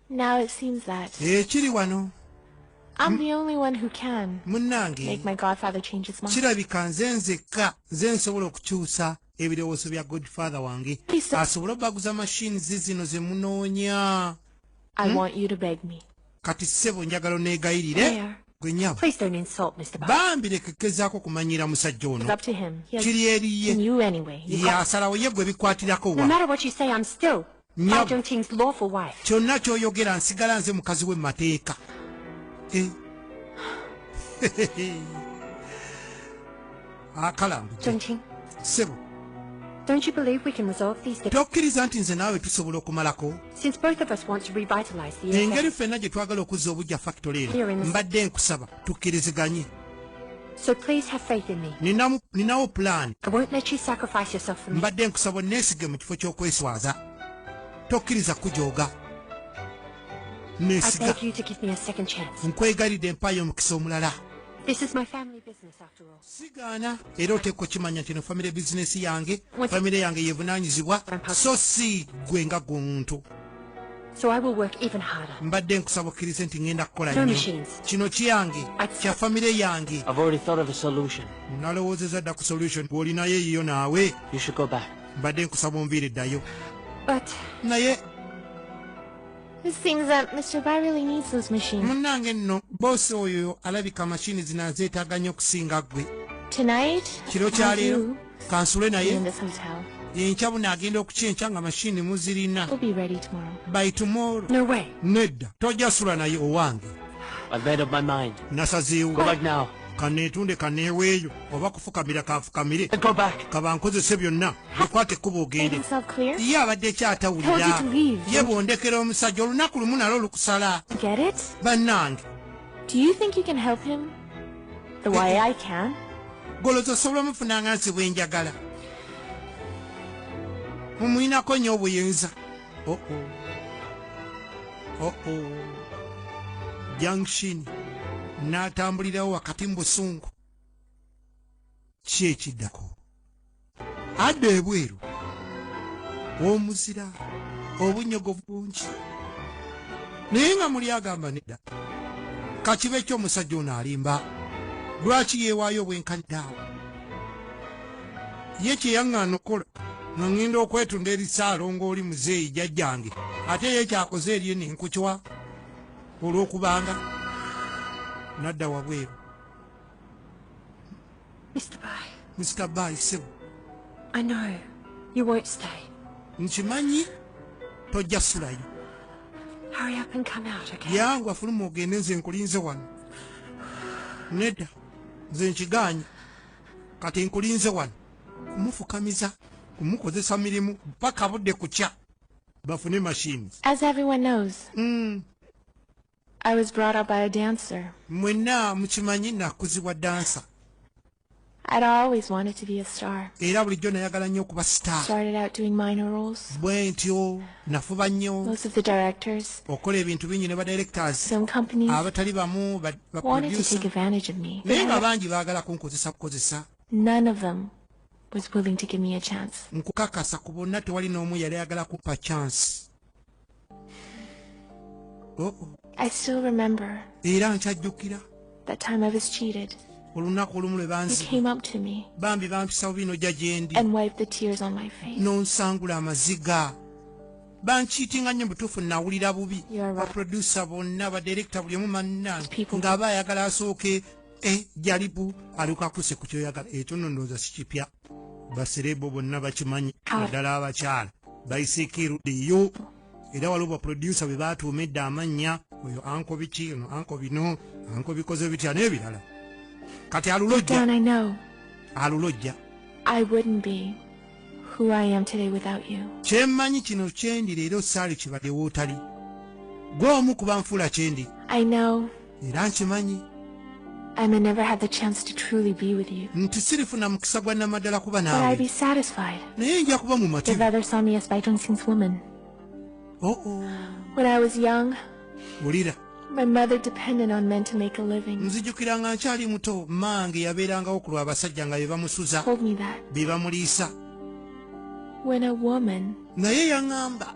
Now it seems that Kiri wano. I'm the only one who can Munnange. make my godfather change his mind. Kirabika nze nzekka nze nsobola okukyusa ebirowoozo bya godfather wange asobola obaguza machines zino ze munoonya. I want you to beg me. Kati ssebo njagala oneegayirire gwe nnyabo. Please don't insult Mr. Bai. Bambi lekekkezaako kumanyira musajja ono. It's up to him. Kiri eriye. You anyway. Yasalawo ye gwe bikwatirako wa. No matter what you say, I'm still Bai Zhongqing's lawful wife. Kyonna ky'oyogera nsigala nze mukazi we mu mateeka. Akalambu. Zhongqing. Sebo. Don't you believe we can resolve these differences? Tokkiriza nti nze naawe tusobola okumalako. Since both of us want to revitalize the engeri ffenna gye twagala okuzza obujja factory eno mbadde nkusaba tukkiriziganye. So please have faith in me. Ninawo plan. I won't let you sacrifice yourself for me. Mbadde nkusaba onneesige mu kifo ky'okweswaza. Tokkiriza kujooga. I beg you to give me a second chance. Nkwegalidde mpayo omukisa omulala. This is my family business after all. Sigaana era oteekwa okimanya nti no family business yange, family yange yevunaanyizibwa so si gwe nga gontu. So I will work even harder. Mbadde nkusaba okkirize nti ngenda kukola nnyo. Kino kiyange, kya family yange. I've already thought of a solution. Nalowoozezza dda ku solution bw'olinayo eyiyo naawe. You should go back. Mbadde nkusaba onviiriddayo. But naye it seems that Mr. Bai really needs those machines. Munnange nno bosi oyo alabika machine zino azeetaaga nnyo okusinga ggwe. Tonight, kiro kyaleero kansule naye in this hotel. Enkya buno agenda okukyenkya nga machine muzirina. We'll be ready tomorrow. By tomorrow. No way. Nedda tojja sula naye owange. I've made up my mind. Nasazeewo. Go back now. Kaneetunde kaneeweeyo oba kufukamira kanfukamire. Go back. Kaba nkozese byonna bikwate ekkubo ogende. Ye abadde ekyatawulira. Ye bw'ondekera omusajja olunaku lumu nalwo lukusala. Get it? Bannange. Do you think you can help him the way I can? Goloza osobola mufunanga nsi bwenjagala. Mumuyinako nnyo obuyinza. Junction n'atambulirawo wakati mu busungu. Ki ekiddako? Adda ebweru. Omuzira. Obunyogovu bungi. Naye nga muli agamba nedda. Kakibe ky'omusajja ono alimba. Lwaki yeewaayo obwenkanidaawo? Ye kye yaŋŋaana okukola nga ŋŋenda okwetunda erisaalo ng'oli muzeeyi jjajjange. Ate ye kyakoze eriyo ne nkukiwa olw'okubanga nadda wabweru. Mr. Bai, sebo. I know. You won't stay. Nkimanyi tojja sulayo. Hurry up and come out, okay? Yangu afuluma ogende nze nkulinze wano. Nedda nze nkiganye kati nkulinze wano. Kumufukamiza kumukozesa mirimu mpaka budde kukya bafune machines. As everyone knows, I was brought up by a dancer. Mwenna mukimanyi nakuzibwa dancer. I'd always wanted to be a star. Era bulijjo nayagala nnyo okuba star. Started out doing minor roles. Bwe ntyo nafuba nnyo. Most of the directors. Okola ebintu bingi ne ba directors. Some companies abatali bamu ba wanted to take advantage of me. Naye nga bangi baagala kunkozesa. None of them was willing to give me a chance. Nkukakasa ku bonna tewali n'omu yali ayagala kumpa chance. I still remember era nkyajjukira that time I was cheated. Olunaku olumu lwe He came up to me bambi bampisawo bino ojja gye ndi and wiped the tears on my face. n'onsangula amaziga. Bankiitinga nnyo butuufu nawulira bubi. Baproducer bonna badirector buli omu manna ng'aba ayagala asooke jalibu alukakuse ku kyoyagala. Ekyo nno ndowooza si kipya. Baserebo bonna bakimanyi naddala abakyala bayisiikiruddeyo. Era waliwo baproducer be baatuuma edda amannya oyo anko biki ono anko bino anko bikoze bitya n'ebirala. Kati alulojja. I wouldn't be who I am today without you. Kyemmanyi kino kyendi leero saali kibadde wootali. Gwe omu ku banfuula kyendi. I know. Era nkimanyi. I may never have the chance to truly be with you. Nti sirifuna mukisa gwa namaddala kuba But naawe. I'd be satisfied Naye nja kuba mu if mativu. others saw me as Bai Zhongqing's woman. When I was young, Wulira. my mother depended on men to make a living. Nzijukira nga nkyali muto mmange yabeerangawo ku lw'abasajja nga be bamusuza Told me that be bamuliisa. when a woman Naye yaŋŋamba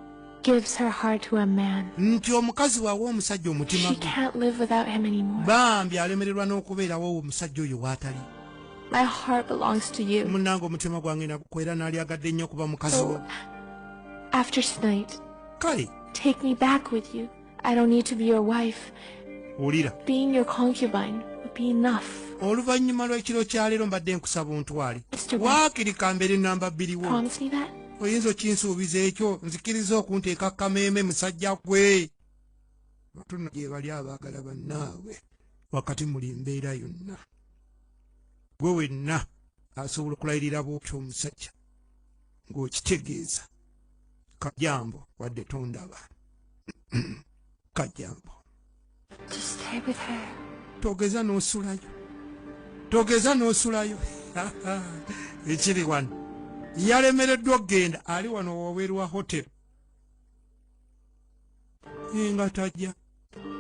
gives her heart to a man. Nti omukazi waawe omusajja omutima She can't live without him anymore. bambi alemererwa n'okubeerawo omusajja oyo waatali. My heart belongs to you. Munnange omutima gwange nagukwera n'alyagadde nnyo okuba mukazi wo. After tonight, Kale take me back with you. I don't need to be your wife. wulira, Being your concubine would be enough. oluvannyuma lw'ekiro kya leero mbadde nkusaba ontwale. Mr. West, Waakirika mbeere namba 2 wo. promise me that? Oyinza okinsuubiza ekyo, nzikiriza okunteeka kameeme musajja gwe. Batono gye bali abaagala bannaabwe wakati muli mbeera yonna. Gwe wenna asobola okulayirira bw'otyo omusajja ng'okitegeeza. Kajambo wadde tondaba. Kajambo. Just stay with her. Togeza n'osulayo. Togeza n'osulayo. Ekiri wano. Yalemereddwa okgenda ali wano waweeru wa hotel. Nga tajja.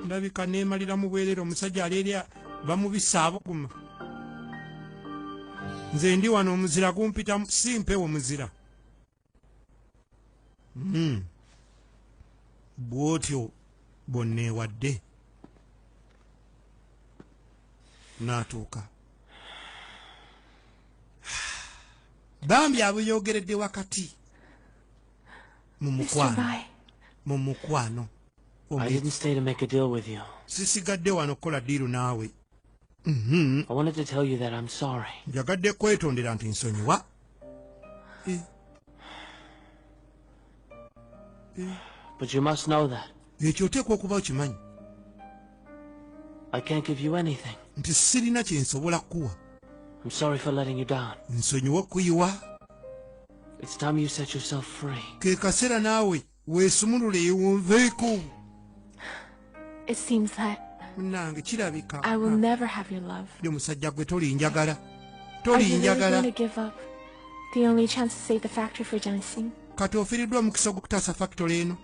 Ndabika neemalira mu bwereere omusajja aleerya bamubisa abuguma. Nze ndi wano omuzira gumpita si mpewo muzira. Bw'otyo bw'onneewadde. N'atuuka. Bambi abuyogeredde wakati mu mukwano. I didn't stay to make a deal with you. Sisigadde wano kukola diiru naawe. I wanted to tell you that I'm sorry. Njagadde kwetondera nti nsonyiwa. But you must know that Ekyo oteekwa okuba okimanyi I can't give you anything. nti sirina kye nsobola kukuwa. I'm sorry for letting you down. Nsonyiwa okuyiwa. It's time you set yourself free. Ke kaseera naawe weesumulule wonveeko. It seems that Munnange kirabika. I will never have your love. Ndi omusajja gwe tolinjagala. Are you really Tolinjagala. going to give up the only chance to save the factory for Jiaxing? Kati ofiiriddwa mukisa gw'okutaasa factory eno.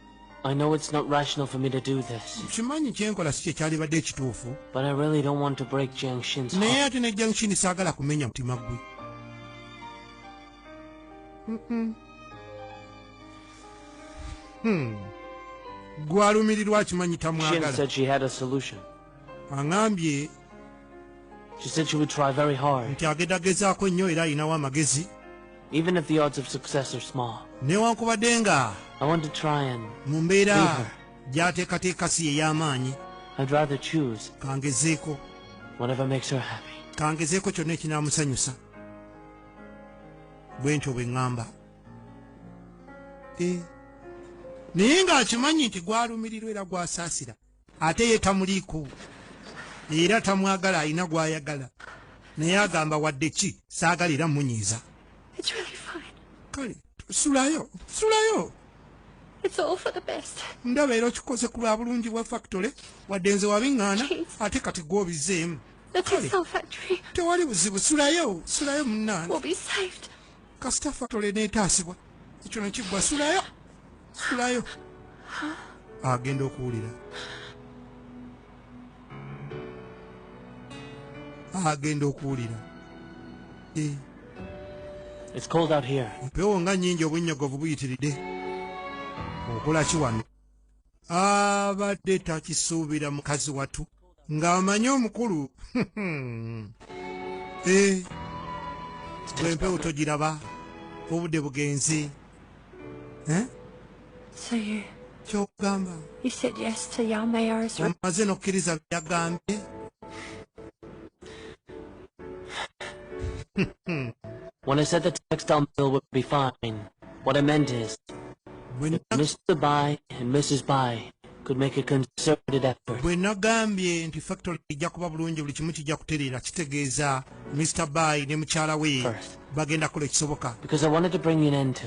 I know it's not rational for me to do this, Kimanyi kyenkola si kye kyalibadde ekituufu. but I really don't want to break Jiaxin's Naye heart. ate ne Junction saagala kumenya mutima gwe. Gwalumirirwa kimanyi Shin tamwagala. said she had a solution. Aŋambye She said she would try very hard, nti agedagezaako nnyo era alinawo amagezi. even if the odds of success are small. Newankubadde nga I want to try and mu mbeera gy'ateekateeka si ey'amaanyi. I'd rather choose Kangezeeko. whatever makes her happy. Kangezeeko kyonna ekinaamusanyusa. Bwe ntyo bwe ŋŋamba. Naye ng'akimanyi nti gwalumirirwa era gwasaasira. Ate ye tamuliiko. Era tamwagala alina gw'ayagala. Naye agamba wadde ki saagala era munyiiza. It's really fine. Kale sulayo. Sulayo. It's all for the best. Ndaba era okikoze ku lwa bulungi bwa factory wadde nze wabiŋŋaana ate kati gw'obizeemu. The textile factory Tewali buzibu. Sulayo. Sulayo munnange. will be saved. Kasita factory neetaasibwa. Ekyo ne kiggwa. Sulayo. Sulayo. Agenda okuwulira. Agenda okuwulira. It's cold out here. Empewo nga nnyingi obunnyogovu buyitiridde. Okola ki wano? Abadde takisuubira mukazi watu. Ng'amanyi omukulu. Empewo togiraba. Obudde bugenze. So Ky'ogamba. you said yes to Yao Mayar's Omaze n'okkiriza byagambye. When I said the textile mill would be fine, what I meant is Mr. Bai and Mrs. Bai could make a concerted effort. Bwe nagambye nti factory ejja kuba bulungi buli kimu kijja kutereera kitegeeza Mr. Bai ne mukyala we bagenda kukola ekisoboka. Because I wanted to bring an end to.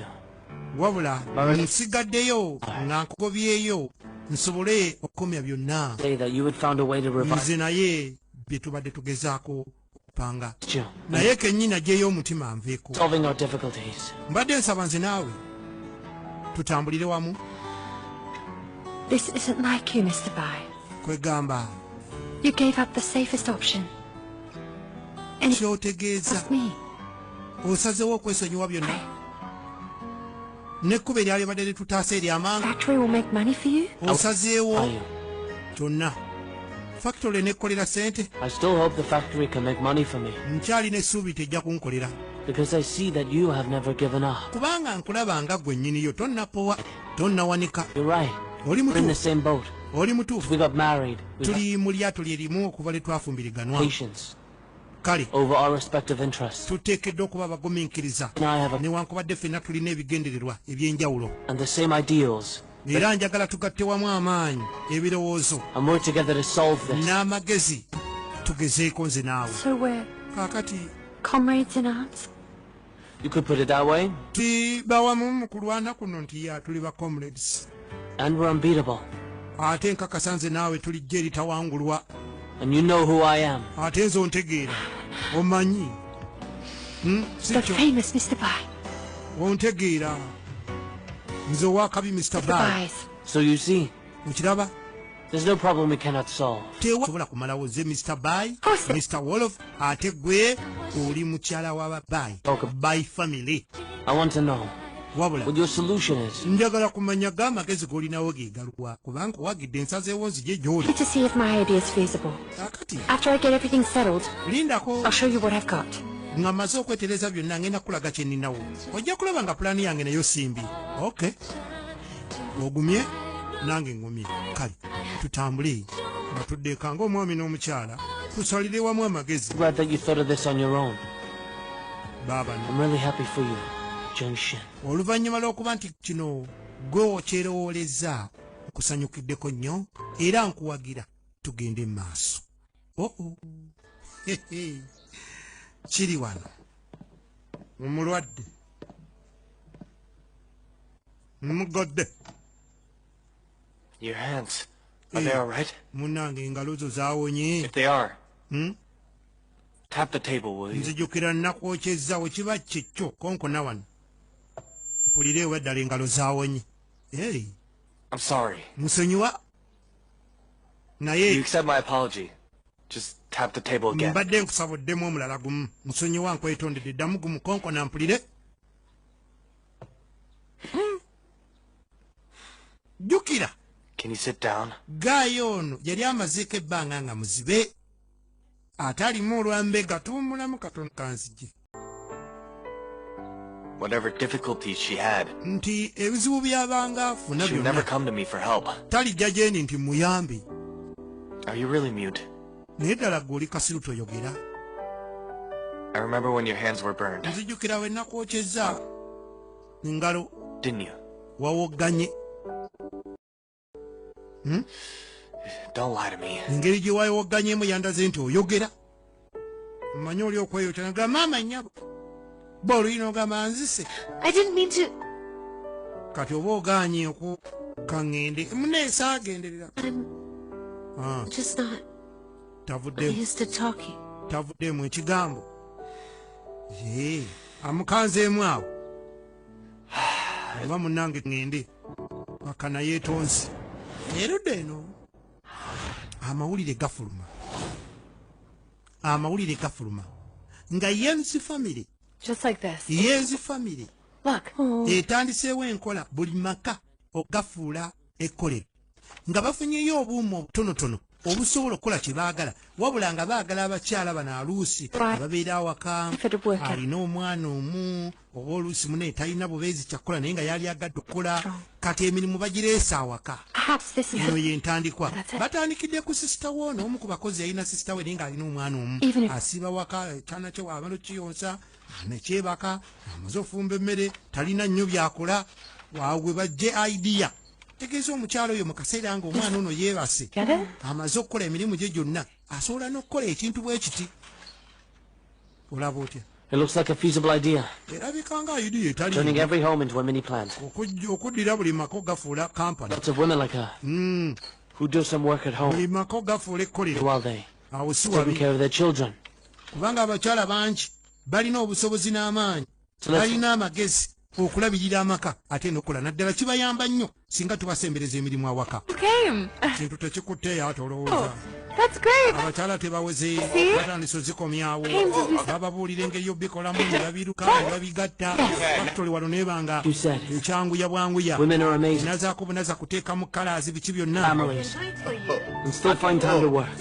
Wabula nsigaddeyo nga nkugobyeyo nsobole okukomya byonna. Say that you had found a way to revive Nze naye bye tubadde tugezaako okupanga. you. Naye kennyini aggyeyo omutima anveeko. Solving our difficulties. Mbadde nsaba nze naawe tutambulire wamu. This isn't like you, Mr. Bai. Kwegamba You gave up the safest option. And kyotegeeza it's me. osazeewo okwesonyiwa byonna. nekkuba eryalibadde litutaasa eryamanga Factory will make money for you? osazeewo kyonna factory nekkolera sente I still hope the factory can make money for me. nkyalina essuubi tejja kunkolera Because I see that you have never given up. kubanga nkulaba nga gwe nnyiniyo tonnapowa tonnawanika You're right. oli We're in the mutuufu same boat. oli mutuufu We got married. We had tuli mu lyato lye limu okuva lwe twafumbiriganwa patience kale over our respective interests. tuteekeddwa okuba abagumiikiriza And I have a, newankubadde ffenna tulina ebigendererwa eby'enjawulo and the same ideals. era njagala tugatte wamu amaanyi ebirowoozo And work together to solve this. n'amagezi tugezeeko nze naawe So we're kaakati comrades in arms? You could put it that way. tibawamu mu kulwana kuno nti ya tuli ba comrades And we're unbeatable. ate nkakasa nze naawe tulijja eritawangulwa And you know who I am. ate nze ontegeera omanyi The sikyo famous Mr. Bai. ontegeera nze owakabi mr The bay Bais. So you see, okiraba there's no problem we cannot solve. tewasobola kumalawo ze mr bay course not. mr wolof ate gwe oli mukyala w'ababayi Okay. bay family I want to know wabula what your solution is. njagala kumanya g'amagezi g'olinawo geegaluwa kubanga owagidde ensazeewo nzije gy'oli Need to see if my idea is feasible. akati After I get everything settled, lindako I'll show you what I've got. nga maze okwetereza byonna ngenda kulaga kye nninawo ojja kulaba nga pulaani yange nayo simbi ok ogumye nange ngumye kale tutambule nga tuddeekanga omwami n'omukyala tusalire wamu amagezi Glad that you thought of this on your own. baabano I'm really happy for you, Junction. oluvannyuma lw'okuba nti kino gwe okyerowooleza nkusanyukiddeko nnyo era nkuwagira tugende mu maaso kiri wano omulwadde mugodde Your hands. Are they all right? munnange engalo zo zaawonye If they are, Hmm? tap the table, will you? nzijukira nnakwokyezza we kiba kyekyo konkona wano mpulire ewe ddala engalo zaawonye hey, I'm sorry. musonyiwa You naye accept my apology. Just tap the table again. mbadde nkusabuddemu omulala gumu nsonyiwa nkwetondedde ddamu gumu konkona mpulire jjukira Can you sit down? gaayo ono yali amazeeko ebbanga nga muzibe ate alimu olwambega tuwumulamu katono kanzije Whatever difficulties she had, nti ebizibu by'abanga afuna she would never byonna come to me for help. talijja gyendi nti muyambe Are you really mute? naye ddala gwe oli kasiru toyogera I remember when your hands were burned, nzijukira we nakwokyezza engalo didn't you? wawogganye Don't lie to me. engeri gye wawogganyemu yandaze nti oyogera mmanyi oli okweyota naga maama nnyabo ba oluyina ogamba nzise I didn't mean to. kati oba oganye kaŋŋende muneesa agenderera I'm just not tavuddemu used to talking. tavuddemu ekigambo amukanzeemu awo oba munnange ŋŋende akana yeetonsi erudde eno amawulire gafuluma nga yensi famire Just like this. yensi famire Look. etandiseewo enkola buli maka ogafuula ekkolero nga bafunyeyo obuuma obutonotono obusobola okukola kye baagala wabula nga baagala abakyala bano aluusi ababeera awaka alina omwana omu oba oluusi mune talina bubeezi kyakkola naye nga yali agadde okukola kati emirimu bagireese awaka eno yentandikwa batandikidde ku sisita wo n'omu ku bakozi yalina sisita we naye ng'alina omwana omu asiiba waka ekyana kye waamala okiyonsa nekyebaka amaze ofumba emmere talina nnyo byakola waagwe bajje idea tegeeza omukyalo oyo mu kaseera nga omwana ono yeebase amaze okukola emirimu gye gyonna asobola n'okukola ekintu bwe kiti olaba otya It looks like a feasible idea. erabika nga idea Turning etali every home into a mini plant. okuddira buli maka gafuula kampani Lots of women like her who do some work at home buli maka gafuula ekkolero while they awo si taking wabi care of their children. kubanga abakyala bangi balina obusobozi n'amaanyi balina amagezi okulabirira amaka ate n'okola naddala kibayamba nnyo singa tubasembereza emirimu awaka kintu tekikutteeyo ate olowooza That's great. abakyala tebaweze batandise ozikomyawo bababuulira engeri yobbikolamu ne babiruka ne babigatta fakitole wano nebanga ekyanguya bwanguya nazaako bunaza kuteeka mu kalaazi biki byonna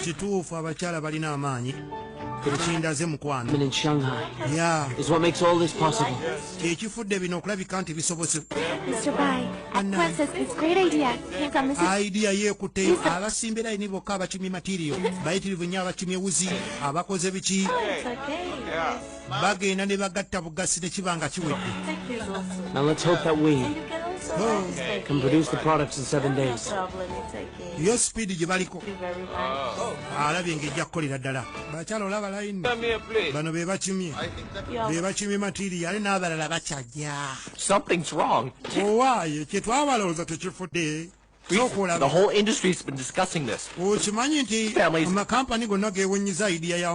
kituufu abakyala balina amaanyi ekindaze mukwano kyekifudde bino okulabika nti bisobose idea yeekutte abasimbira ini bokka abakimye matiriyo bayitirivu nnyo abakimye wuzi abakoze biki bagenda ne bagatta bugasi ne kiba nga kiwedde can produce the products in 7 days. Yo speed gye baliko alabye ng'ejja kukolera ddala bakyala olaba layini bano be bakimye material n'abalala bakyajja. Something's wrong. Owaaye kye twabalowooza tekifudde. The whole industry's been discussing this. Okimanyi nti amakampani gonna geewunyiza idea ya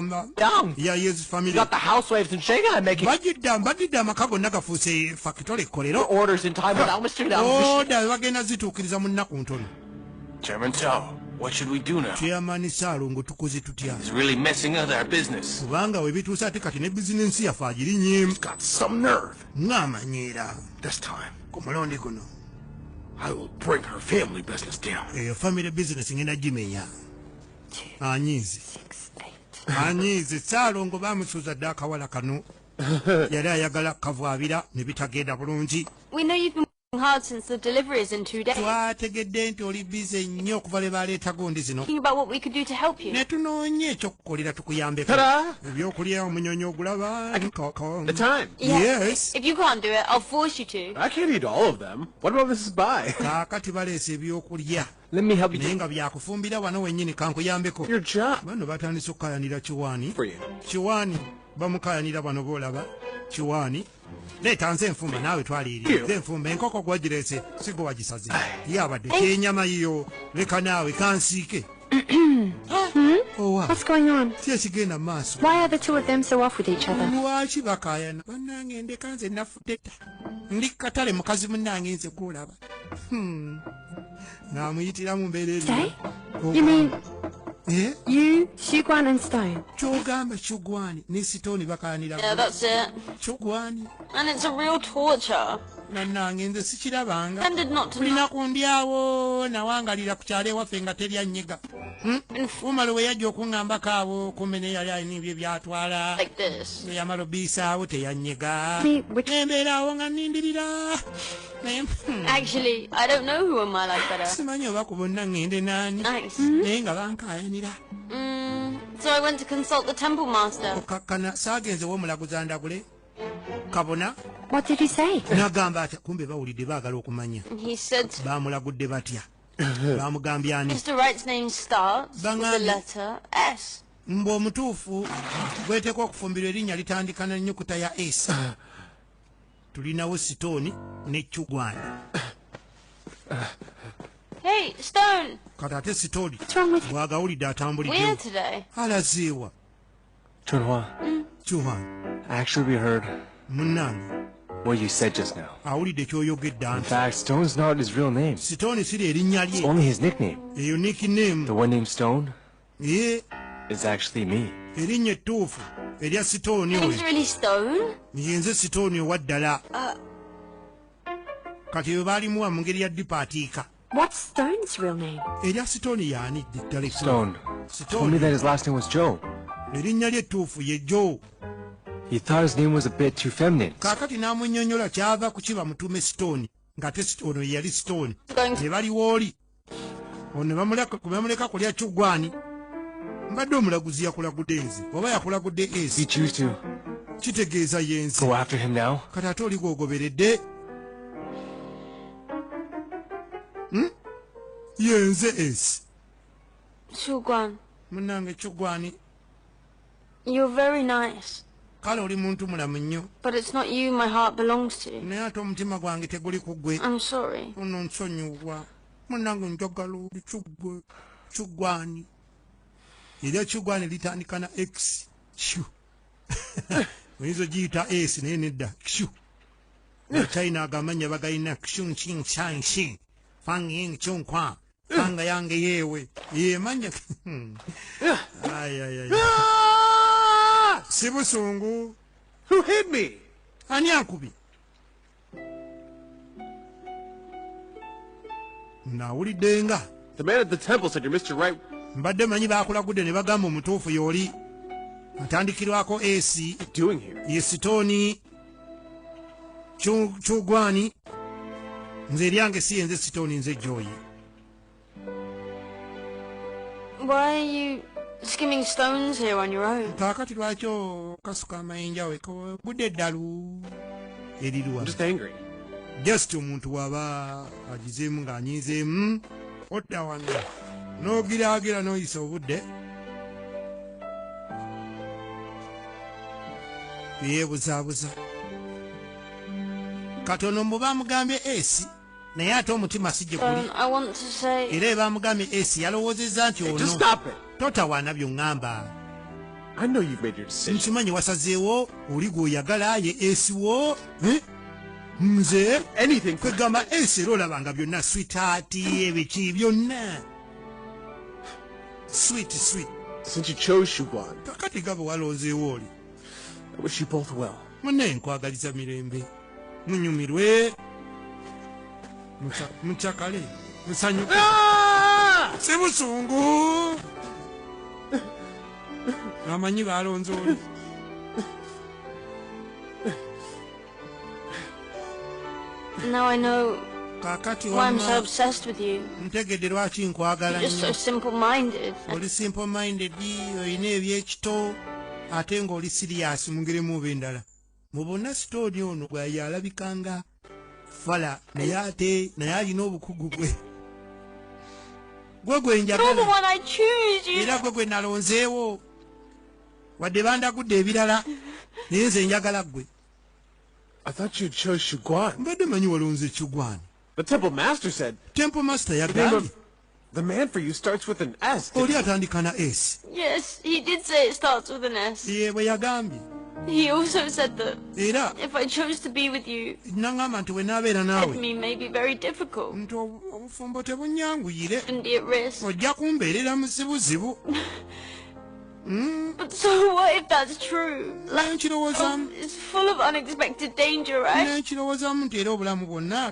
Ye's family. You got the housewives in Shanghai making badidde amaka gonna gafuuse fakitole ekkolero. Orders in time without Mr. Oda bagenda zituukiriza mu nnaku ntono. Chairman Shao, what should we do now? Chairman Salongo tukoze tutya? He's really messing up our business. Kubanga we bituusa ate kati ne bizinensi yaffe agirinyemu. He's got some nerve. Ng'amanyiira. This time, ku mulundi guno. I will bring her family business down. Your family business ngenda gimenya. Anyizi. Salongo bamusuuza dda akawala kano. Yali ayagala kavaabira ne bitagenda bulungi. We know you've been working hard since the deliveries in 2 days. Twategedde nti oli bize nnyo okuva lwe baleeta gundi zino. Thinking about what we could do to help you. Ne tunoonye ekyokukolera tukuyambeko. Ebyokulya omunyonyo ogulaba. The time. Yes. If you can't do it, I'll force you to. I can't eat all of them. What about Mrs. Bai? Kaakati baleese ebyokulya. Let me help you. Naye nga byakufumbira wano wennyini kankuyambeko. Your job. Bano batandise okukayanira Kiwaani. For you. Kiwaani bamukayanira bano boolaba. Kiwaani. Leeta nze enfumba naawe twaliiri. Nze enfumba enkoko gwagireese sigo wagisaze. Yabadde kyenyama yiyo leka naawe kansiike. What's going on? Si ekigenda mu maaso. Why are the two of them so off with each other? Lwaki bakayana? Bannange ndeka nze nafudde dda. Ndi katale mukazi munnange nze gwolaba. Naamuyitira mu mbeera eri. You mean You, Shugwan and Stone. Kyogamba Shugwani ne Stone bakayanira. Yeah, that's it. Shugwani. And it's a real torture. Nannange nze sikirabanga. Tended not to Tulina kundyawo nawangalira ku kyalo ewaffe nga terya nnyega. Umala we yajja okuŋŋambako abo kumene yali alina ebyo byatwala. Like this. Yamala obiyisaawo teyanyega. Which... nga nindirira. Actually, I don't know who am I like better. Simanyi oba ku bonna ŋŋende naani. Nice. Naye nga bankayanira. So I went to consult the temple master. Okakkana saagenze w'omulaguza ndagule. Kabona. What did he say? N'agamba atya kumbe bawulidde baagala okumanya. He said... Baamulagudde batya. Baamugambye ani. Mr. Wright's name starts with the letter S. Mbu omutuufu gweteekwa okufumbirwa erinnya litandika n'ennyukuta ya S. Tulinawo Stone ne Chugwani. Hey, Stone! Kati ate Stone bw'agawulidde atambuliddewo. Where today? Alazeewa. Chunhua. Chunhua. Actually, we heard Munnange. what you said just now. Awulidde ky'oyogedde In anti. fact, Stone's not his real name. Stone si erinnya It's lye. only his nickname. Eyo nickname. The one named Stone Ye is actually me. erinnya ettuufu erya Stone Name's oyo. really Stone? Ye nze Stone owa ddala. Kati bwe baalimuwa mu ngeri ya dipaatiika. What's Stone's real name? Erya Stone yaani ddala ekkulu. Stone told me that his last name was Joe. Erinnya lye ettuufu ye Joe. He thought his name was a bit too feminine. Kaakati n'amunnyonnyola kyava ku kiba mutume Stone ng'ate Stone ye yali Stone. Going Ne baliwo oli. Ono ne bamuleka kulya Chugwani. Mbadde omulaguzi yakulagudde nze oba yakulagudde If you esi. choose to Kitegeeza ye nze. go after him now, Kati ate oli gwogoberedde. Ye nze esi. Shugwan, Munnange Chugwani. you're very nice. Kale oli muntu mulamu nnyo. But it's not you my heart belongs to. Naye ate omutima gwange teguli ku ggwe. I'm sorry. Ono nsonyiwa. Munnange njagala oli Chugwe. Chugwani. Erya Chugwani litandika na X. Shu. Oyinza ogiyita S naye nedda. Shu. China agamanya bagayina Xun Qing Shang Shi. Fang Ying Chung Kwa. Kanga yange yewe. Ye manya. Ay. Sibusungu. Who hit me? Ani akubi. Nawulidde nga. The man at the temple said you're Mr. Right. Mbadde manyi baakulagudde ne bagamba omutuufu y'oli. Atandikirwako AC. Doing here? Ye Sitoni. Chugwani. Nze eryange si yenze Sitoni nze Joyi. Why are you skimming stones here on your own? Kaakati lwaki okasuka amayinja we budde eddalu eriruwa. I'm just angry. Just omuntu waba agizeemu ng'anyiizeemu odda wano n'ogiraagira n'oyisa obudde yeebuzaabuza katono mu bamugambye esi naye ate omutima si gye guli era ebamugambye esi yalowoozezza nti ono totawaana by'oŋŋamba. Nkimanyi wasazeewo oli gw'oyagala ye esi wo nze kwegamba esi era olabanga byonna switaati ebiki byonna sweet. Since you chose Shugwan, kakati gabo walonzeewo oli I wish you both well. munne nkwagaliza mirembe munyumirwe mucakale musanyuke si busungu amanyi balonze oli Now I know kakati why I'm so obsessed with you. ntegedde lwaki nkwagala You're just so nnyo simple-minded. oli simple minded olina ebyekito ate ng'oli sirias mu ngeri oba endala mu bonna sitooni ono gwe yalabikanga fala naye alina obukugu gwe gwenjagala You're the one I choose. era gwe nalonzeewo wadde bandagudde ebirala naye nze njagala gwe. I thought you chose Shugwan. mbadde manyi walonze Chugwani. The temple master said Temple master the name yagambye of the man for you starts with an S. oli atandika na S. Yes, he did say it starts with an S. ye bwe yagambye He also said that era if I chose to be with you, naŋŋamba nti we naabeera naawe me may be very difficult nti obufumbo tebunyanguyire and be at risk. ojja kumbeerera muzibuzibu. But so what if that's true? naye nkirowoozaamu It's full of unexpected danger, right? naye nkirowoozaamu nti era obulamu bwonna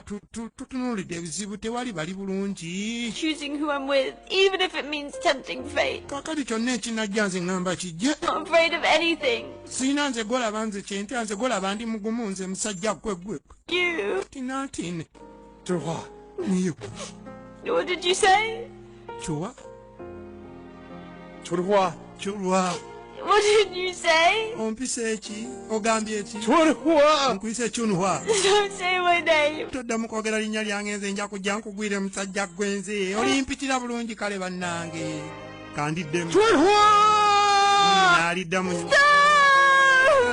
tutunuulidde ebizibu tewali bali bulungi. Choosing who I'm with, even if it means tempting fate. kakati kyonna ekinajja nze ŋŋamba kijje Not afraid of anything. siina nze golaba nze kyentya nze golaba ndi mugumu nze musajja gwegwe You. tinatine Durwa. What did you say? kyuwa Durwa. kyulwa What did you say? ompisa eki ogambye eki Durwa. nkuyise kyunwa Don't say my name. toddamu kwogera linnya lyange nze nja kujja nkugwire musajja gwenze olimpitira bulungi kale bannange kandiddemu naaliddamu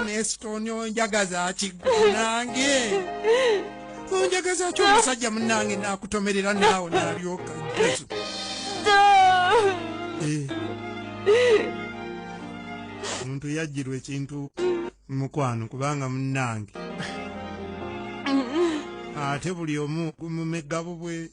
naye sitooni onjagaza kiggwe nange onjagaza ki omusajja munnange naakutomerera naawe naalyoka Yesu. omuntu yajjirwa ekintu mukwano kubanga munnange ate buli omu gumumegabo bwe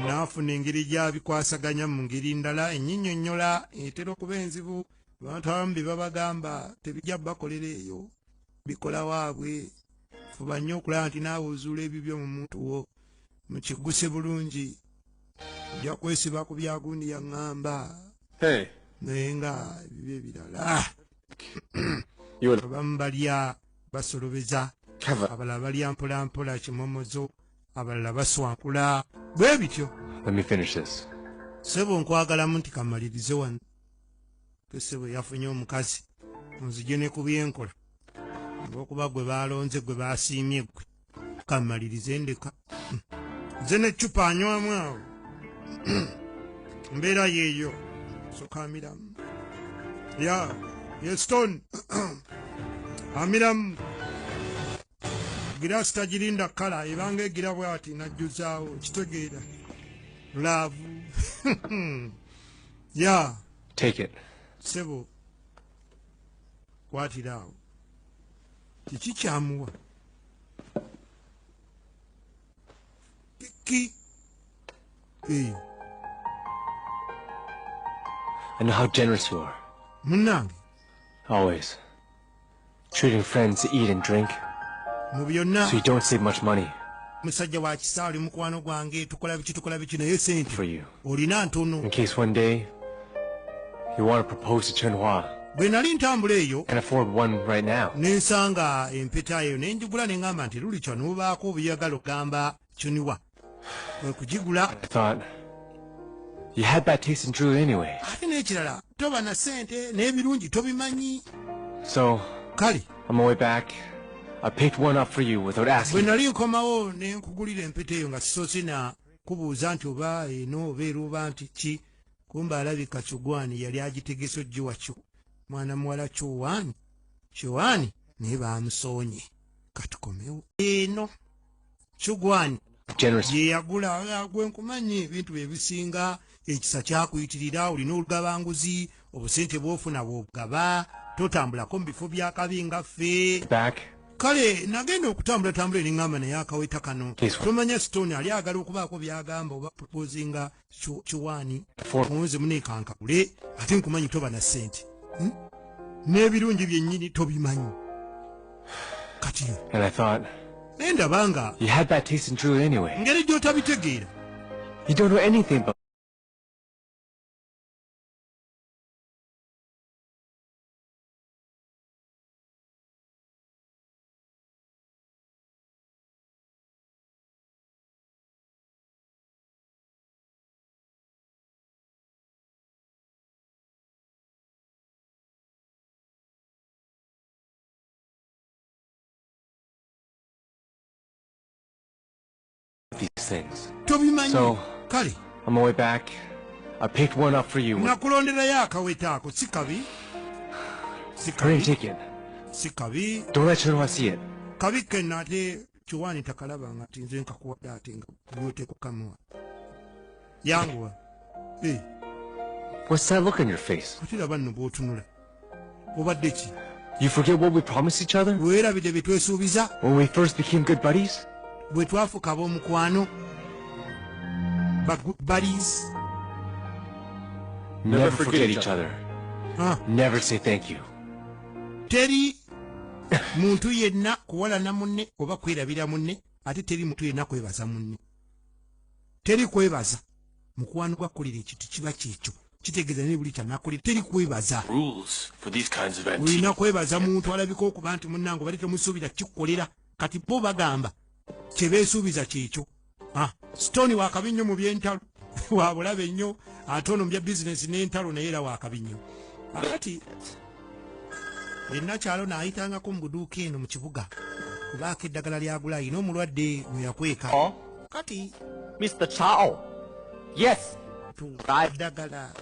naafuna engeri gy'abikwasaganya mu ngeri ndala ennyinyonnyola etera okuba enzibu abantu abamu bye babagamba tebijja bakolera eyo bikola waabwe fuba nnyo okulaba nti naawe ozuula ebibyo mu muntu wo mukigguse bulungi ojja kwesiba ku byagundi yaŋŋamba naye nga ebibyo ebirala abamu balya basolobeza abalala balya mpolampola kimomozo abalala baswankula bwe bityo. Let me finish this. Sebo nkwagalamu nti kamalirize wano kesebo yafunye omukazi onzije ne ku byenkola olwokuba gwe balonze gwe basiimye gwe kamalirize ndeka nze n'eccupa anywamu awo mbeera yeeyo soka amiramu ye stone amiramu girasi tagirinda kala ebanga egira bwati najjuzaawo kitegeera laavu Take it. sebo kwatira awo kiki kyamuwa ki I know how generous you are. Munange. Always. Treating friends to eat and drink. So you don't save much money. Musajja wa kisaali mukwano gwange tukola biki naye sente. For you. Olina ntono. In case one day you want to propose to Chunhua. Bwe nali ntambula eyo. Can afford one right now. Nensanga empeta eyo nenjigula nengamba nti luli kyo nubaako obuyagalo gamba Chunhua. Kugigula. I thought you had bad taste in jewelry anyway. Ate n'ekirala toba na sente n'ebirungi tobimanyi. So kale on my way back, I picked one up for you without asking. Bwe nali nkomawo ne nkugulira empeta eyo nga sisoose na kubuuza nti oba eno obeera oba nti ki. Kumba alabika Chugwani yali agitegese ojjiwa kyo. Mwana muwala Chugwani naye baamusoonye. Katukomewo. Eno Chugwani ye yagula gwe nkumanyi ebintu ebisinga ekisa kyakuyitirira olina olugabanguzi obusente bwofuna bwogaba totambulako mu bifo byakabi nga ffe. Kale nagenda okutambula eringamba naye akaweta kano tomanya Stone ali agala okubaako byagamba oba proposinga Chugwani muweze muneekankagule ate nkumanyi toba na ssente n'ebirungi byennyini tobimanyi kati nendabanga you had bad taste in jewelry anyway. Ngeri gy'otabitegeera. You don't know anything about these things. So kale on my way back, I picked one up for you. Nakulonderayo akaweta ako si kabi. Hurry and take it. Si kabi. Don't let Chunhua see it. Kabi kenna ate Chugwani takalabanga ati nze nkakuwadde ate nga bw'oteeka kamuwa. Yanguwa. What's that look on your face? Ate laba nno bw'otunula. Obadde ki? You forget what we promised each other? Weerabidde bye twesuubiza? When we first became good buddies? Bwe twafuuka ab'omukwano. Buddies. Never forget each other. Never say thank you. Teri muntu yenna kuwalana munne oba kwerabira munne ate teri muntu yenna kwebaza munne. Teri kwebaza. Mukwano gwakolera ekintu kiba kyekyo. Kitegeeza ne buli kyanakolera teri kwebaza. Rules for these kinds of antiques. Olina kwebaza muntu alabika okuba nti munnange obadde temusuubira kikukolera kati bo bagamba kye beesuubiza kyekyo. Stone wakabi nnyo mu by'entalo wabulabe nnyo ate ono mu bya bizinesi n'entalo naye era wakabi nnyo. Akati ennakyalo n'ayitangako mu buduuka eno mu kibuga kubaako eddagala lyagula ayina omulwadde mwe yakweka. Kati Mr. Shao. Yes. Eddagala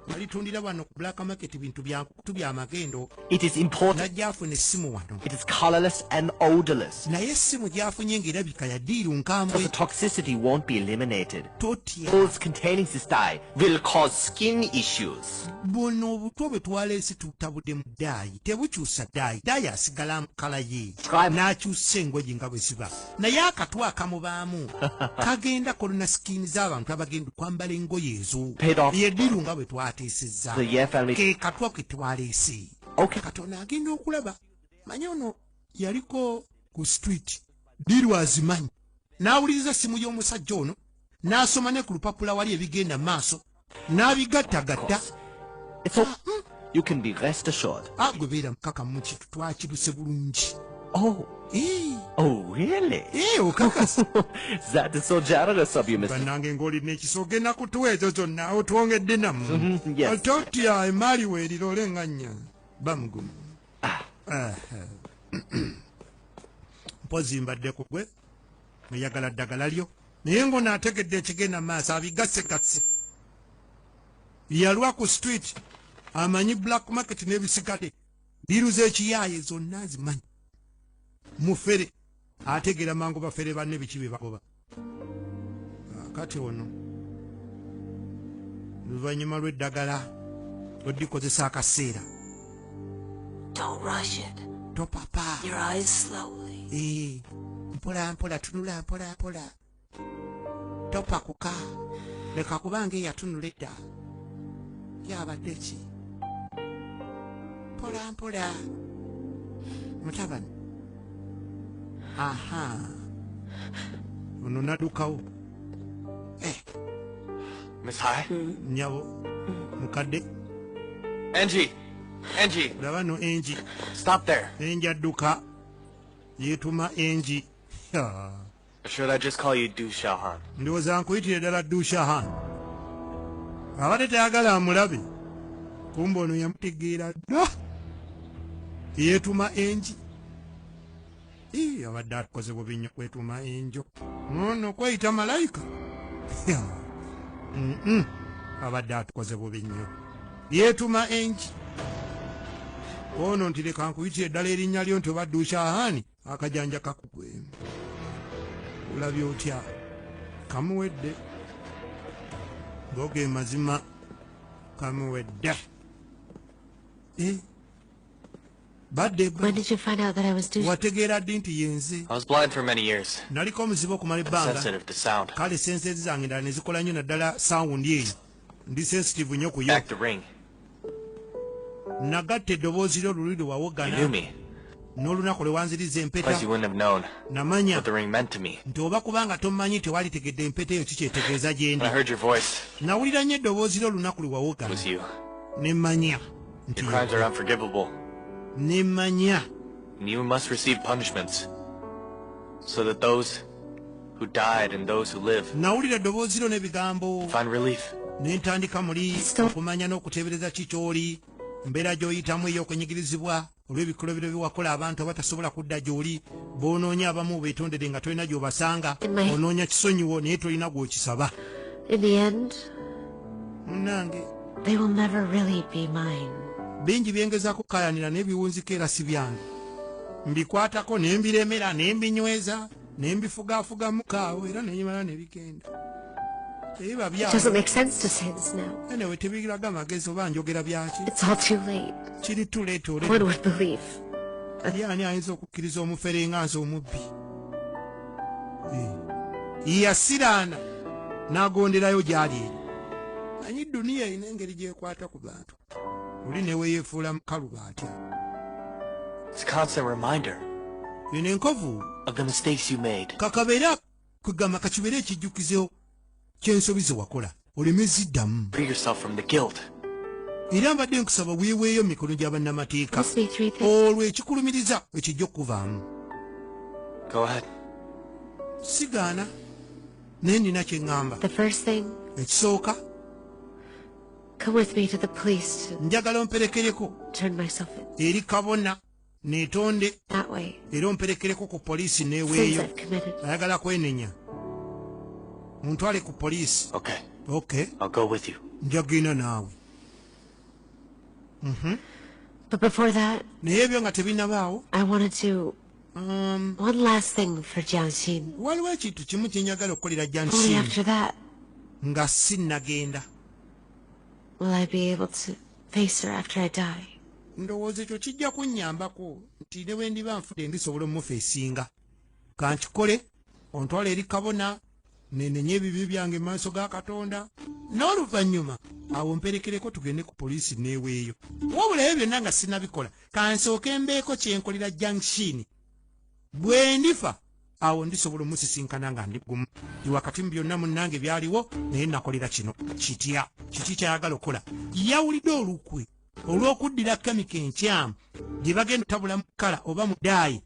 balitundira wano ku black market bintu bya magendo. It is important. Najja afuna essimu wano. It is colorless and odorless. Naye essimu gy'afunye ng'erabika ya ddiiru nkambwe. The toxicity won't be eliminated. Totya. Pills containing this dye will cause skin issues. Buno obutwa bwe twaleese tutabudde mu daayi tebukyusa daayi. Daayi asigala mu kala ye. N'akyusa engoye nga bwe ziba. Naye akatwa akamubaamu kagenda kolona skin z'abantu abagenda kwambala engoye ezo. Ye ddiiru nga bwe twate. Ke katwa ke twaleese. Katonda agenda okulaba manyi ono yaliko ku street ddiiru azimanyi n'awuliriza simu y'omusajja ono n'asoma ne ku lupapula wali ebigenda mu maaso n'abigattagatta. You can be rest assured. Gwe beera mukakamu kintu twakiruse bulungi. Oh, really? Okakasa. That is so generous of you, Mr. Bannange ng'olina ekisoga ennakutuwa ezo zonna otwongedde namu. Totya emaali weerira olenga nnya bamugumu. Mpozi mbaddeko gwe mweyagala ddagala lyo naye ng'onaategedde ekigenda mu maaso abigassegase. Yalwa ku street amanyi black market n'ebisigale ddiiru z'ekiyaaye zonna zimanyi. Mufere ategera mangu bafere banne biki bye bagoba. Kati ono luvannyuma lw'eddagala odikozesa akaseera. Don't rush it. Topapa. Your eyes slowly. Mpola mpola tunula mpola mpola. Topakuka. leka kubanga eyatunula edda yabadde ki mpola mpola mutabani aha ono naddukawo Miss High? nyabo mukadde Angie! Angie! laba no Angie. Stop there. Angie adduka yeetuma Angie. Or should I just call you Du Shahan? Ndowooza nkuyitire ddala Du Shahan. Abadde tayagala amulabe. Kumbe ono yamutegeera dda. Yeetuma Angie. Abadde akoze bubi nnyo kwetuma enjo. Ono kweyita malayika. Abadde atukoze bubi nnyo. Yeetuma Angie. Ono nti leka nkuyitire eddala erinnya lyo nti oba Du Shahan, akajanja kakugwemu. Olabye otya kamuwedde goge mazima kamuwedde. Badde When did you find out that I was wategeera ddi nti yenze? I was blind for many years. Naliko omuzibu okumala ebbanga. Sensitive to sound. Kale sensezi zange ndala ne zikola nnyo naddala sound eyo. Ndi sensitive nnyo ku yo. Back the ring. Nagatta eddoboozi lyo luli lwe wawogana. You knew me. N'olunaku lwe wanziriza empeta. Because you wouldn't have known namanya what the ring meant to me. Nti oba kubanga tomanyi tewalitegedde empeta eyo kikyetegeeza gye ndi. When I heard your voice. Nawulira nnyo eddoboozi lyo olunaku lwe wawogana. It was you. Ne mmanya. Your crimes are unforgivable. Ne mmanya. And you must receive punishments. So that those who died and those who live nawulira eddoboozi lyo n'ebigambo. Find relief. Ne ntandika muli okumanya n'okuteebereza kikyoli. Mbeera gy'oyitamu ey'okwenyigirizibwa olw'ebikolwa biro byewakola abantu abatasobola kudda gy'oli b'onoonya abamu beetondere nga tolina gy'obasanga onoonya kisonyiwo naye tolina gw'okisaba. In the end, munnange they will never really be mine. bingi byengezaako kaayanira n'ebiwunziko era si byange. Mbikwatako ne mbiremera ne mbinyweza ne mbifugaafugamu kaawo era ne nyimala ne bigenda. It doesn't make sense to say this now. Anyway, tebiraga magezi oba njogera byaki. It's all too late. Kiri too late already. One would believe. Ani ayinza okukkiriza omufere nga nze omubbi? Yasiraana n'agonderayo gy'ali eri. Anyi duniya erina engeri gy'ekwata ku bantu. Oli ne weeyefuula mukaluba atya. It's a constant reminder Eno enkovu of the mistakes you made. kakabeera kugamba kakibeere ekijjukizo ky'ensobi ze wakola oleme ziddamu. Free yourself from the guilt. Era mbadde nkusaba weeweeyo mu mikono gya bannamateeka olwo ekikulumiriza ekijja okuvaamu. Go ahead. Sigaana naye nina kye ŋŋamba. The first thing, ekisooka come with me to the police to njagala omperekereko turn myself in. eri kabona neetonde That way, era omperekereko ku poliisi sins neeweeyo. I've committed. Ayagala kwenenya muntwale ku poliisi. Okay. Okay, I'll go with you. njagenda naawe. But before that, Naye ebyo nga tebinabaawo I want to do one last thing for Jiangxin. waliwo ekintu kimu kye njagala okukolera Only Jiangxin after that nga sinnagenda. will I be able to face her after I die. Ndowooza ekyo kijja kunnyambako nti ne bwe ndiba nfudde ndisobola omufeesinga. Kankikole ontwala eri kabona nenenya ebibi byange mu maaso ga Katonda n'oluvannyuma awo mperekereko tugende ku poliisi neeweeyo. Wabula ebyo byonna nga sinnabikola kansooke mbeeko kyenkolera Jiangxin. Bwe ndifa awo ndisobola omusisinkana nga ndi gumu. Ndi wakati mu byonna munnange byaliwo naye nakolera kino kitya kiki kyayagala okukola. Yawulidde olukwe olw'okuddira kemika enkyamu gye bagenda otabula mu kkala oba mu daayi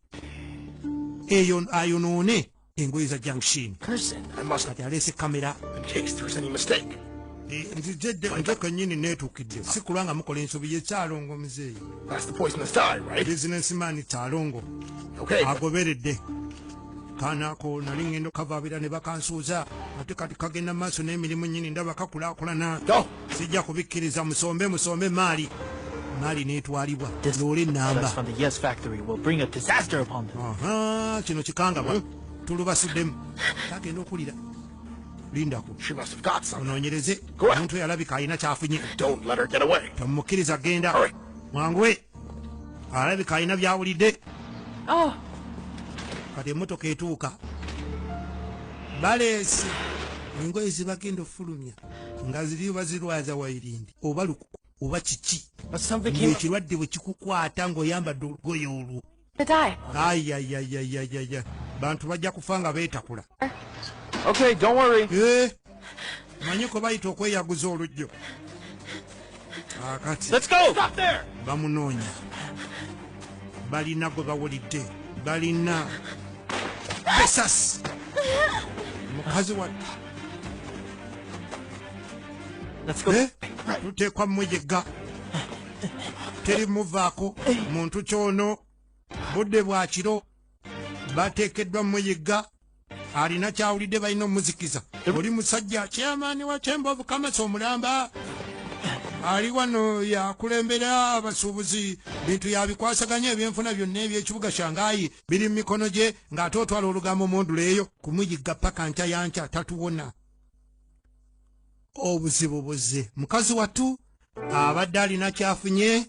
eyo ayonoone engoye za Jiangxin. Kati aleese kamera nze kennyini neetuukidde si kulwa nga mukola ensobi ye Kyalongo muzeeyi. Businessman Kyalongo agoberedde kaanaako nali ngendo kavaabira ne bakansuuza ate kati kagenda maaso n'emirimu nnyini ndaba kakulaakulana. Sijja kubikkiriza musombe maali neetwalibwa loole ennamba. Kino kikangabwa tulubasuddemu tagenda okulira. Lindako onoonyereze omuntu yalabika alina kyafunye. Tomukkiriza genda mwanguwe alabika alina byawulidde. Kati emmotoka etuuka baleese engoye zibagenda ofulumya nga ziri bazirwaza wairindi oba lukuku oba kiki ekirwadde bwe kikukwata ng'oyambadde olugoye olwo ayayayayaya bantu bajja kufa nga beetakula manyi ko bayita okweyaguza olujjo akati bamunoonya balina gwe bawulidde balina besasi mukazi wa tuteekwa mmuyigga teri muvaako muntu kyono budde bwa kiro bateekeddwa mmuyigga alina kyawulidde balina omuzikiza oli musajja kyamaani wa Chamber of Commerce omulamba ali wano yakulembera abasuubuzi bintu yabikwasaganya ebyenfuna byonna ebyekibuga Shanghai biri mu mikono gye ng'ate otwala olugambo monduleeyo kumuyigga paka nkya yankya tatuwona obuzibu buzze mukazi watu abadde alina kyafunye